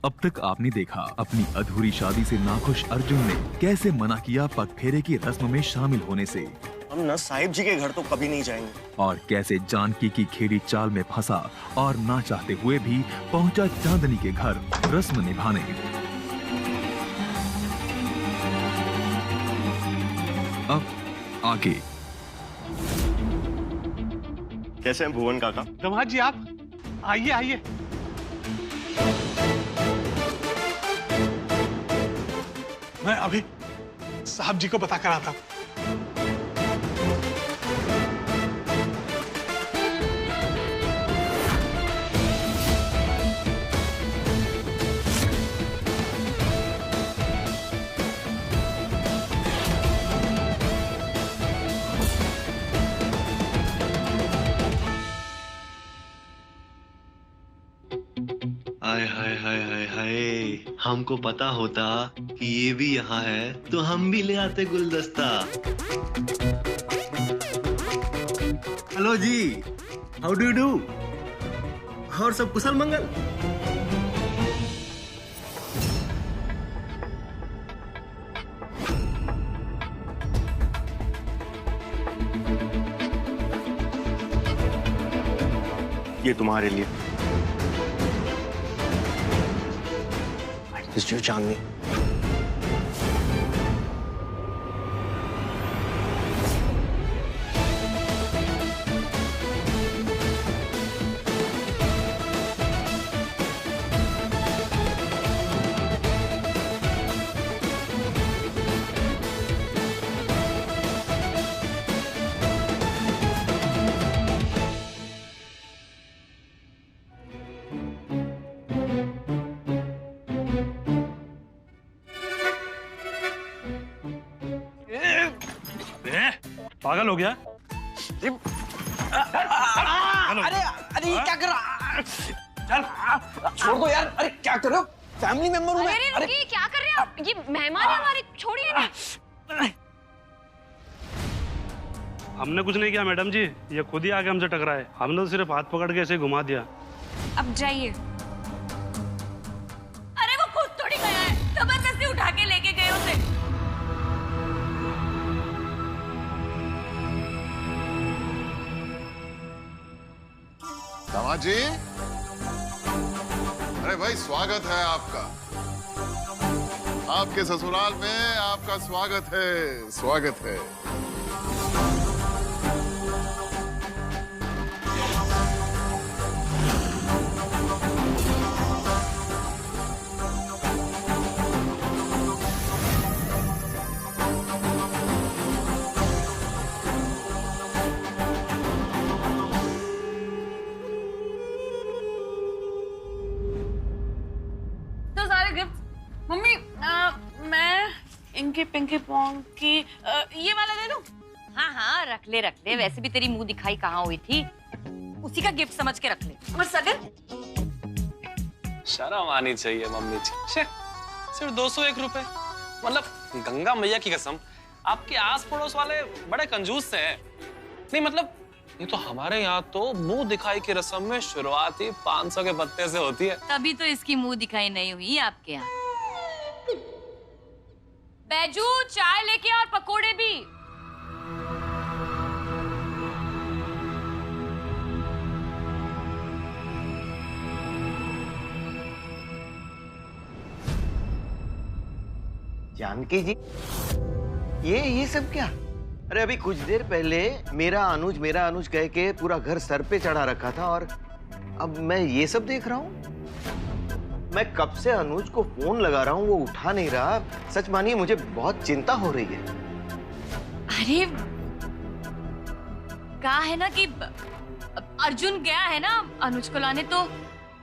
अब तक आपने देखा अपनी अधूरी शादी से नाखुश अर्जुन ने कैसे मना किया पगफेरे की रस्म में शामिल होने से। हम ना साहिब जी के घर तो कभी नहीं जाएंगे। और कैसे जानकी की खेड़ी चाल में फंसा और ना चाहते हुए भी पहुंचा चांदनी के घर रस्म निभाने। अब आगे। कैसे हैं भुवन काका? दमाद जी आप आइए आइए। मैं अभी साहब जी को बता कर आता हूं। हाय हाय हाय हाय हाय, हमको पता होता कि ये भी यहाँ है तो हम भी ले आते गुलदस्ता। Hello ji, how do you do? और सब कुशल मंगल? ये तुम्हारे लिए। This is चांदनी। पागल हो गया? अरे अरे ये क्या कर रहा? चल छोड़ दो यार। अरे क्या कर रहे हो? फैमिली मेंबर हूँ मैं। अरे रुकिए, क्या कर रहे हैं आप? ये मेहमान है हमारे, छोड़िए ना। हमने कुछ नहीं किया मैडम जी, ये खुद ही आके हमसे टकराए। हमने तो सिर्फ हाथ पकड़ के ऐसे घुमा दिया। अब जाइए। अरे वो खुद थोड़ी गया है, जबरदस्ती उठा के लेके गए उसे। दामाद जी, अरे भाई स्वागत है आपका। आपके ससुराल में आपका स्वागत है, स्वागत है। मम्मी मैं इंकी पिंकी पोंग की ये वाला दे दूं? हाँ हाँ रख ले रख ले, वैसे भी तेरी मुंह दिखाई कहाँ हुई थी, उसी का गिफ्ट समझ के रख ले। और सगन शर्म आनी चाहिए मम्मी जी। सिर्फ 201 रुपए, मतलब गंगा मैया की कसम आपके आस पड़ोस वाले बड़े कंजूस से हैं। नहीं मतलब ये तो हमारे यहाँ तो मुंह दिखाई की रस्म में शुरुआत ही 500 के पत्ते से होती है। तभी तो इसकी मुंह दिखाई नहीं हुई आपके यहाँ। बैजू चाय लेके और पकोड़े भी। जानकी जी, ये सब क्या? अरे अभी कुछ देर पहले मेरा अनुज कह के पूरा घर सर पे चढ़ा रखा था और अब मैं ये सब देख रहा हूँ। मैं कब से अनुज को फोन लगा रहा हूँ, वो उठा नहीं रहा। सच मानिए मुझे बहुत चिंता हो रही है। अरे कहा है ना कि अर्जुन गया है ना अनुज को लाने, तो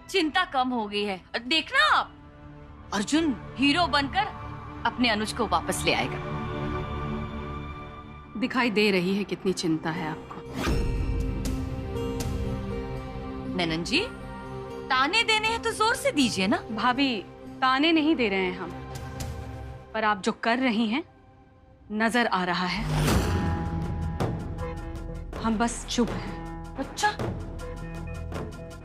चिंता कम हो गई है। देखना आप, अर्जुन हीरो बनकर अपने अनुज को वापस ले आएगा। दिखाई दे रही है कितनी चिंता है आपको। ननन जी, ताने देने हैं तो जोर से दीजिए ना। भाभी, ताने नहीं दे रहे हैं हम, पर आप जो कर रही हैं नजर आ रहा है। हम बस चुप हैं। अच्छा,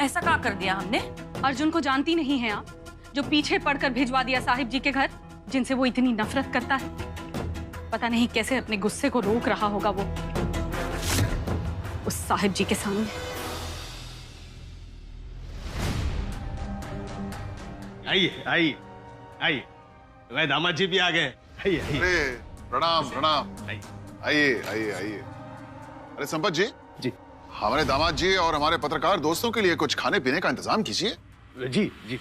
ऐसा क्या कर दिया हमने? अर्जुन को जानती नहीं हैं आप? जो पीछे पड़कर भिजवा दिया साहिब जी के घर, जिनसे वो इतनी नफरत करता है। पता नहीं कैसे अपने गुस्से को रोक रहा होगा वो उस साहिब जी के सामने। आइए आइए आइए, तुम्हारे दामाद जी भी आ गए। आइए आइए। अरे प्रणाम प्रणाम। आइए आइए आइए। अरे संपत जी, हमारे दामाद जी और हमारे पत्रकार दोस्तों के लिए कुछ खाने पीने का इंतजाम कीजिए। जी जी।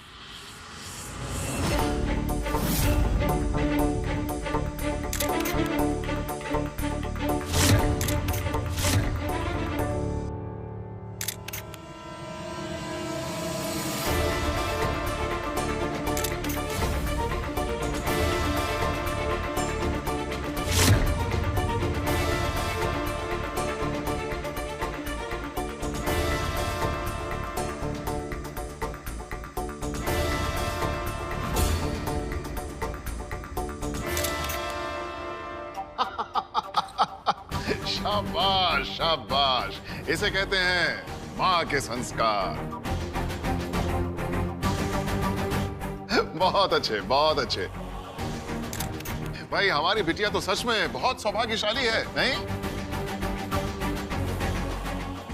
शाबाश शाबाश, इसे कहते हैं माँ के संस्कार। बहुत अच्छे बहुत अच्छे। भाई हमारी बिटिया तो सच में बहुत सौभाग्यशाली है, नहीं?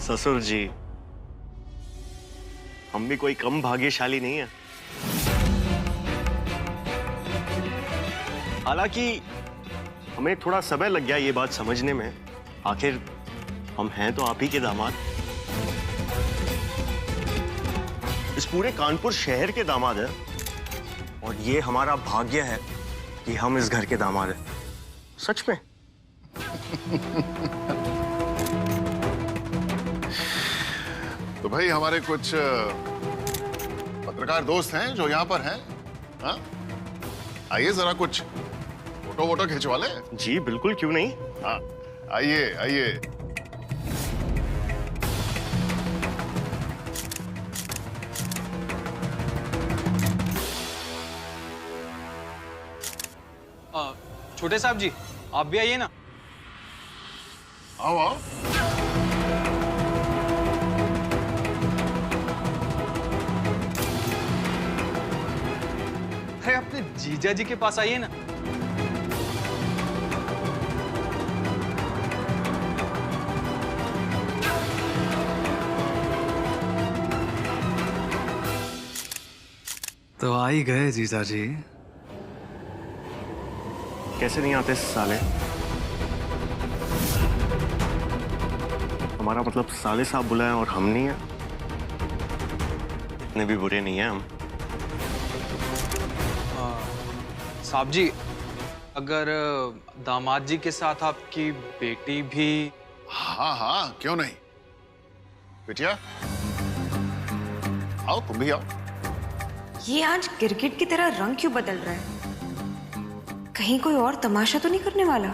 ससुर जी, हम भी कोई कम भाग्यशाली नहीं है। हालांकि हमें थोड़ा समय लग गया ये बात समझने में। आखिर हम हैं तो आप ही के दामाद, इस पूरे कानपुर शहर के दामाद हैं, और ये हमारा भाग्य है कि हम इस घर के दामाद हैं। सच में। तो भाई हमारे कुछ पत्रकार दोस्त हैं जो यहाँ पर हैं। हाँ, आइए जरा कुछ फोटो वोटो खिंचवा लें। जी बिल्कुल, क्यों नहीं। हाँ आइए आइए। छोटे साहब जी, आप भी आइए ना। आओ आओ। अरे अपने जीजा जी के पास आइए ना। तो आ ही गए जीजा जी। कैसे नहीं आते साले? हमारा मतलब साले साहब बुलाए और हम नहीं है। इतने भी बुरे नहीं है हम। साहब जी, अगर दामाद जी के साथ आपकी बेटी भी। हाँ हाँ, क्यों नहीं। बिटिया आओ, तुम भी आओ। ये आज गिरगिट की तरह रंग क्यों बदल रहा है? कहीं कोई और तमाशा तो नहीं करने वाला?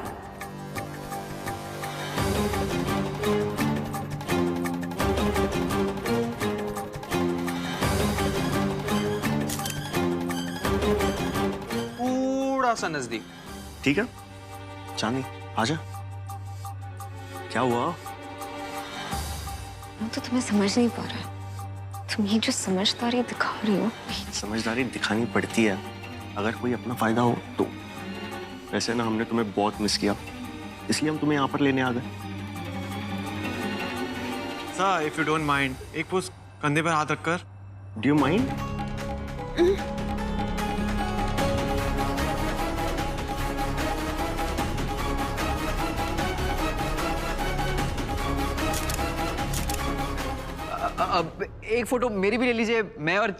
थोड़ा सा नजदीक। ठीक है चांदी, आजा। क्या हुआ? वो तो तुम्हें समझ नहीं पा रहा है। तुम ये जो समझदारी दिखा रही हो। समझदारी दिखानी पड़ती है अगर कोई अपना फायदा हो तो। वैसे ना हमने तुम्हें बहुत मिस किया, इसलिए हम तुम्हें यहाँ पर लेने आ गए। Sir, if you don't mind, एक पुश कंधे पर हाथ रखकर। Do you mind? अब एक फोटो मेरी भी ले लीजिए। मैं और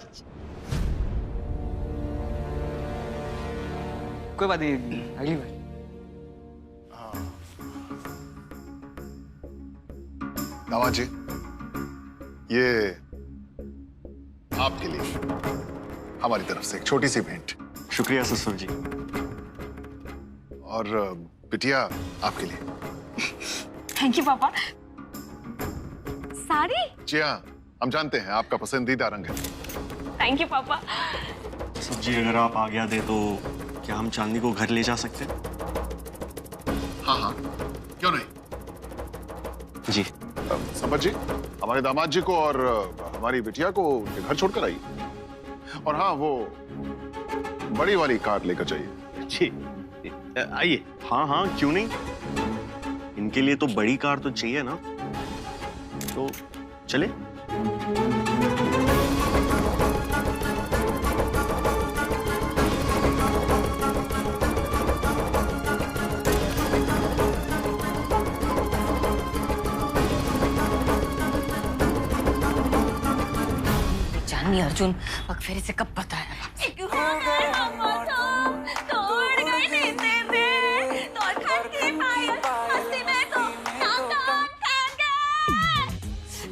कोई बात नहीं, अगली बार। दामाद जी, ये आपके लिए हमारी तरफ से एक छोटी सी भेंट। शुक्रिया ससुर जी। और बिटिया आपके लिए। थैंक यू पापा। साड़ी? जी हाँ, हम जानते हैं आपका पसंदीदा रंग है। थैंक यू पापा। सब्जी अगर आप आज्ञा दे तो क्या हम चांदी को घर ले जा सकते हैं? हाँ हाँ, क्यों नहीं। जी। संपत जी, हमारे दामाद जी को और हमारी बिटिया को उनके घर छोड़कर आइए। और हाँ, वो बड़ी वाली कार लेकर जाइए। जी आइए। हाँ हाँ, क्यों नहीं। इनके लिए तो बड़ी कार तो चाहिए ना, तो चले। जानवी अर्जुन पगफेरे से कब पता है?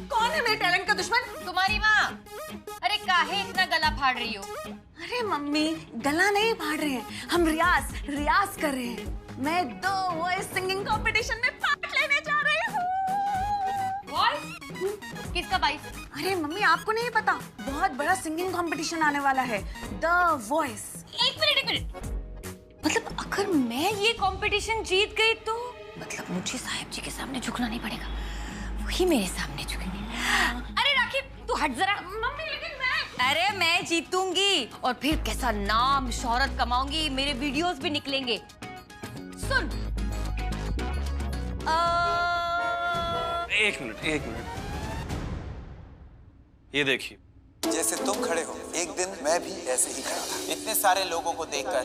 कौन है मेरे टैलेंट का दुश्मन? तुम्हारी माँ। अरे काहे इतना गला फाड़ रही हो? अरे मम्मी, गला नहीं फाड़ रहे हैं, हम रियाज कर रहे हैं। मैं द वॉइस सिंगिंग कंपटीशन में पार्ट लेने जा रही हूँ। किसका बाइस? अरे मम्मी, आपको नहीं पता, बहुत बड़ा सिंगिंग कंपटीशन आने वाला है, द वॉइस। एक मिनट। मतलब अगर मैं ये कंपटीशन जीत गई तो मतलब मुझे साहिब जी के सामने झुकना नहीं पड़ेगा, वही मेरे सामने झुकेंगे। अरे राखी, तू हट जरा। मम्मी लेकिन अरे मैं जीतूंगी और फिर कैसा नाम शोहरत कमाऊंगी, मेरे वीडियोस भी निकलेंगे। सुन, एक मिनट। ये देखिए, जैसे तुम खड़े हो, एक दिन मैं भी ऐसे ही खड़ा था। इतने सारे लोगों को देखकर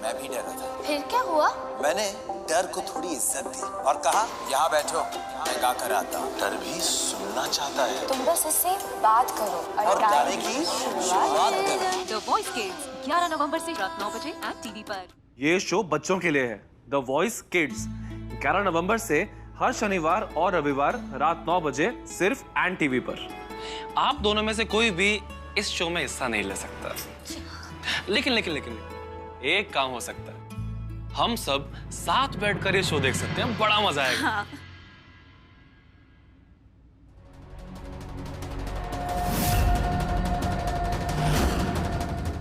मैं भी डरा था। फिर क्या हुआ? मैंने डर को थोड़ी इज्जत दी और कहा, यहाँ बैठो, मैं गा कर आता हूँ। डर भी सुनना चाहता है। तुम बस इससे बात करो और गाने की शुरुआत करो। द वॉइस किड्स 11 नवंबर से रात 9 बजे टीवी पर। ये शो बच्चों के लिए है, द वॉइस किड्स। 11 नवंबर से हर शनिवार और रविवार रात 9 बजे सिर्फ एन टीवी पर। आप दोनों में से कोई भी इस शो में हिस्सा नहीं ले सकता, लेकिन एक काम हो सकता है, हम सब साथ बैठकर ये शो देख सकते हैं, बड़ा मजा आएगा। हाँ।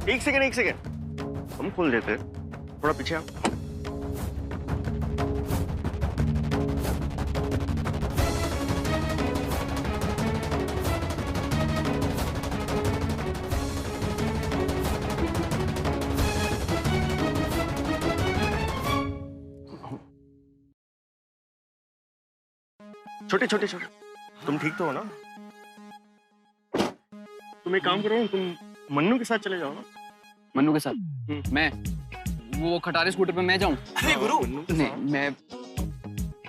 एक सेकेंड, हम खोल देते हैं, थोड़ा पीछे आओ। छोटे, तुम ठीक तो हो ना? तुम एक काम करो ना, तुम मन्नू के साथ चले जाओ ना। मन्नू के साथ? मैं वो खटारे स्कूटर पे मैं जाऊं? अरे गुरु, नहीं, मैं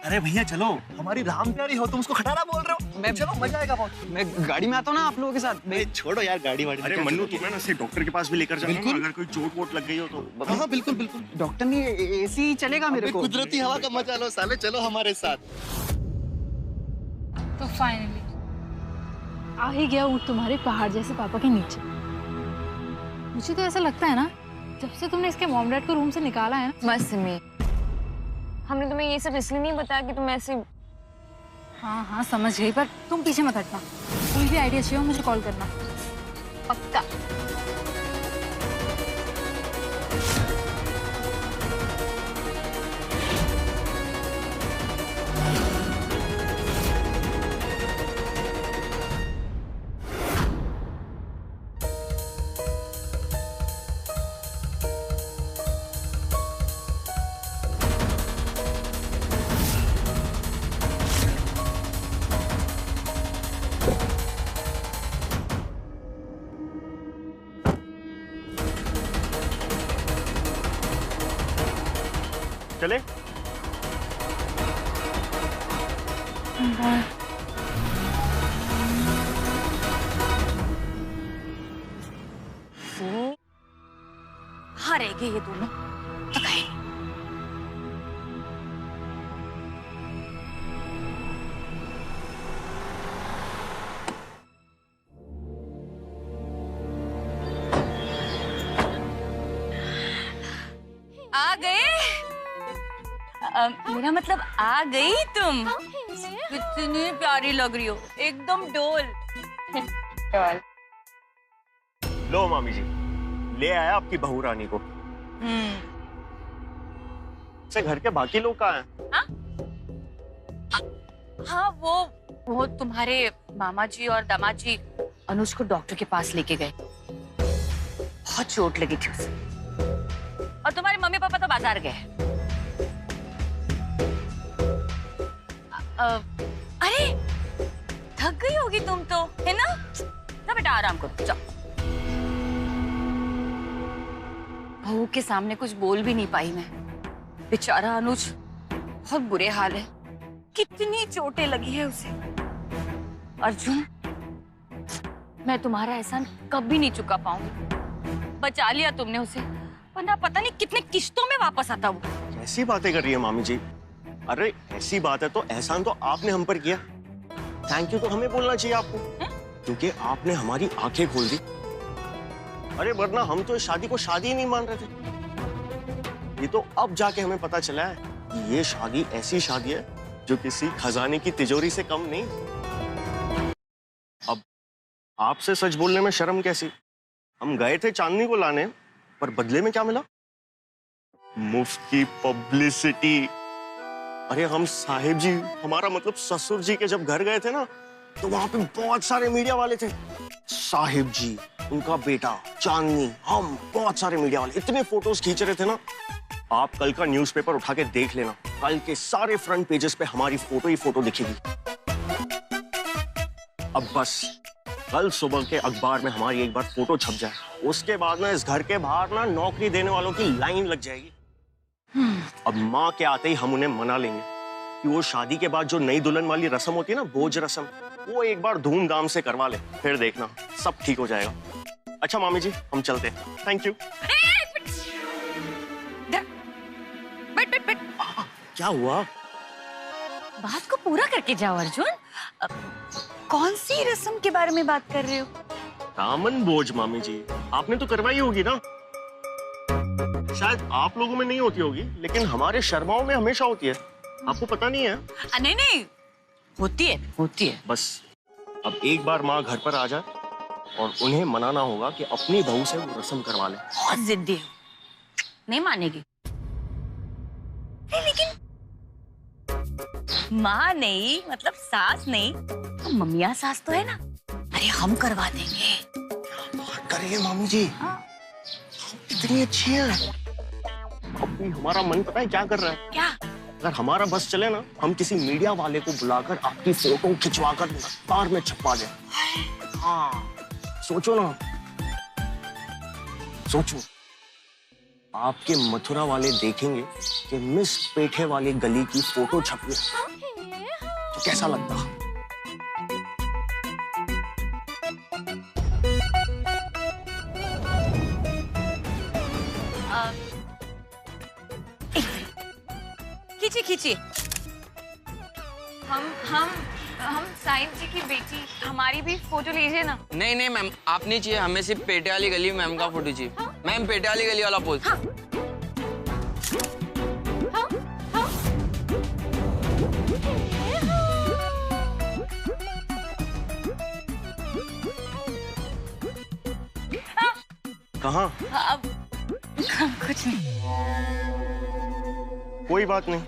अरे भैया चलो, हमारी राम प्यारी हो, तुम उसको खटारा बोल रहे हो। मैं चलो, मजा आएगा बहुत। मैं गाड़ी में आता हूँ ना आप लोगों के साथ। मैं छोड़ो यार गाड़ी वाड़ी। अरे मन्नू, तुम्हें ना से डॉक्टर के पास भी लेकर जाना, अगर कोई चोट वोट लग गई हो तो। हाँ बिल्कुल। डॉक्टर ने एसी चलेगा मेरे को। कुदरती हवा का मजा लो साले, चलो हमारे साथ। तो फाइनली आ ही गया ऊँट तुम्हारे पहाड़ जैसे पापा के नीचे। मुझे तो ऐसा लगता है ना, जब से तुमने इसके मॉम डैड को रूम से निकाला है ना। बस सिमी, हमने तुम्हें ये सब इसलिए नहीं बताया कि तुम ऐसे। हाँ समझ गई, पर तुम पीछे मत हटना। कोई भी आइडिया चाहिए हो मुझे कॉल करना, पक्का। चले? हारेंगे ये दोनों तो कहीं। आ गए? मेरा मतलब आ गई तुम। कितनी प्यारी लग रही हो, एकदम डोल। लो मामी जी, ले आया आपकी बहू रानी को। से घर के बाकी लोग कहाँ हैं? हाँ वो तुम्हारे मामा जी और दामाद जी अनुज को डॉक्टर के पास लेके गए। बहुत चोट लगी थी उसे। और तुम्हारे मम्मी पापा तो बाजार गए। अरे थक गई होगी तुम तो, है ना? जा बेटा आराम करो, जाओ। बहू के सामने कुछ बोल भी नहीं पाई मैं। बेचारा अनुज बहुत बुरे हाल है, कितनी चोटें लगी है उसे। अर्जुन, मैं तुम्हारा एहसान कभी नहीं चुका पाऊंगी। बचा लिया तुमने उसे, वरना पता नहीं कितने किश्तों में वापस आता वो। कैसी बातें कर रही है मामी जी? अरे ऐसी बात है तो एहसान तो आपने हम पर किया। थैंक यू तो हमें बोलना चाहिए आपको, क्योंकि आपने हमारी आंखें खोल दी। अरे वरना हम तो इस शादी को शादी ही नहीं मान रहे थे। ये तो अब जाके हमें पता चला है कि ये शादी ऐसी शादी है जो किसी खजाने की तिजोरी से कम नहीं। अब आपसे सच बोलने में शर्म कैसी? हम गए थे चांदनी को लाने, पर बदले में क्या मिला? मुफ्त की पब्लिसिटी। अरे हम साहिब जी, हमारा मतलब ससुर जी के जब घर गए थे ना, तो वहां पे बहुत सारे मीडिया वाले थे। साहिब जी, उनका बेटा, चांदनी, हम बहुत सारे मीडिया वाले इतने फोटोज खींच रहे थे ना। आप कल का न्यूज़पेपर उठा के देख लेना, कल के सारे फ्रंट पेजेस पे हमारी फोटो ही फोटो दिखेगी। अब बस कल सुबह के अखबार में हमारी एक बार फोटो छप जाए, उसके बाद ना इस घर के बाहर ना नौकरी देने वालों की लाइन लग जाएगी। अब माँ के आते ही हम उन्हें मना लेंगे कि वो शादी के बाद जो नई दुल्हन वाली रस्म होती है ना, भोज रस्म, वो एक बार धूमधाम से करवा ले, फिर देखना सब ठीक हो जाएगा। अच्छा मामी जी, हम चलते हैं। Thank you. क्या हुआ? बात को पूरा करके जाओ अर्जुन। कौन सी रस्म के बारे में बात कर रहे हो? दामन बोझ मामी जी, आपने तो करवाई होगी ना? शायद आप लोगों में नहीं होती होगी, लेकिन हमारे शर्माओं में हमेशा होती है। आपको पता नहीं है? नहीं नहीं, होती है, होती है। बस अब एक बार माँ घर पर आ जाए और उन्हें मनाना होगा कि अपनी बहू से वो रस्म करवा ले। बहुत जिद्दी है, नहीं मानेगी। लेकिन माँ नहीं, मतलब सास नहीं, तो मम्मिया सास तो है ना। अरे हम करवा देंगे। बात कर रही है मामी जी, इतनी अच्छी है। अभी हमारा मन पता है क्या कर रहा है? क्या? अगर हमारा बस चले ना, हम किसी मीडिया वाले को बुलाकर आपकी फोटो खिंचवाकर अखबार में छपवा दें। हाँ, सोचो ना, सोचो। आपके मथुरा वाले देखेंगे कि मिस पेठे वाली गली की फोटो छपी, तो कैसा लगता? खींची खींची। हम साहिब जी की बेटी, हमारी भी फोटो लीजिए ना। नहीं नहीं मैम, आप नहीं चाहिए, हमें सिर्फ पेटे वाली गली मैम का फोटो चाहिए। मैम पेटे वाली गली वाला पोज। कहाँ? अब कुछ नहीं। कोई बात नहीं,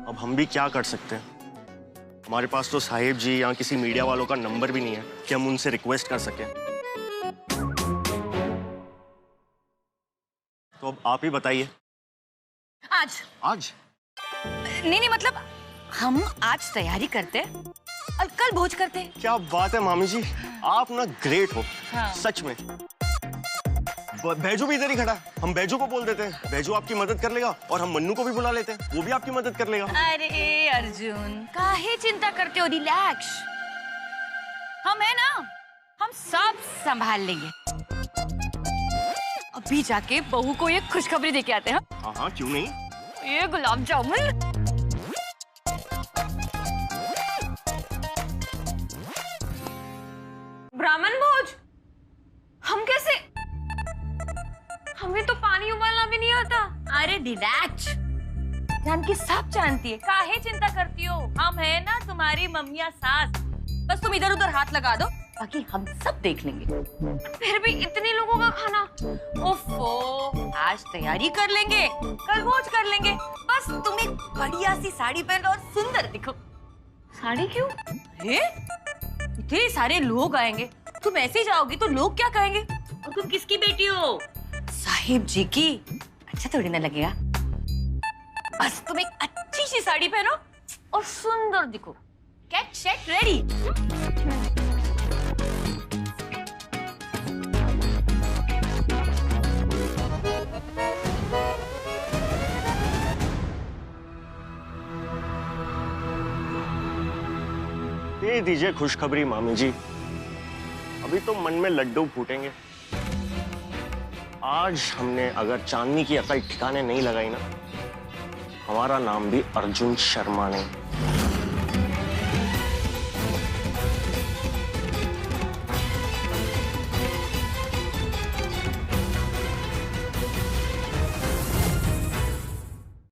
अब हम भी क्या कर सकते हैं? हमारे पास तो साहिब जी या किसी मीडिया वालों का नंबर भी नहीं है कि हम उनसे रिक्वेस्ट कर सकें। तो अब आप ही बताइए। आज? आज? नहीं, मतलब हम आज तैयारी करते और कल भोज करते। क्या बात है मामी जी, आप ना ग्रेट हो। हाँ। सच में। बैजू भी इधर ही खड़ा, हम बैजू को बोल देते हैं, बैजू आपकी मदद कर लेगा, और हम मन्नू को भी बुला लेते हैं, वो भी आपकी मदद कर लेगा। अरे अर्जुन, काहे चिंता करते हो? रिलैक्स, हम है ना, हम सब संभाल लेंगे। अभी जाके बहू को ये खुशखबरी देके आते हैं। हाँ हाँ, क्यों नहीं? ये गुलाब जामुन। ब्राह्मण भोज, हम कैसे? हमें तो पानी उबालना भी नहीं आता। अरे रिलैक्स, जानकी सब जानती है, काहे चिंता करती हो? हम है ना तुम्हारी मम्मिया सास, बस तुम इधर उधर हाथ लगा दो, बाकी हम सब देख लेंगे। फिर भी इतने लोगों का खाना। ओफो, आज तैयारी कर लेंगे, कल भोज कर लेंगे। बस तुम एक बढ़िया सी साड़ी पहनो और सुंदर दिखो। साड़ी क्यों? इतने सारे लोग आएंगे, तुम ऐसे ही जाओगी तो लोग क्या कहेंगे? और तुम किसकी बेटी हो? साहिब जी की। अच्छा थोड़ी ना लगेगा। बस तुम एक अच्छी सी साड़ी पहनो और सुंदर दिखो। Get set ready. दे दीजिए खुशखबरी मामी जी, अभी तो मन में लड्डू फूटेंगे। आज हमने अगर चांदनी की अकल ठिकाने नहीं लगाई ना, हमारा नाम भी अर्जुन शर्मा नहीं।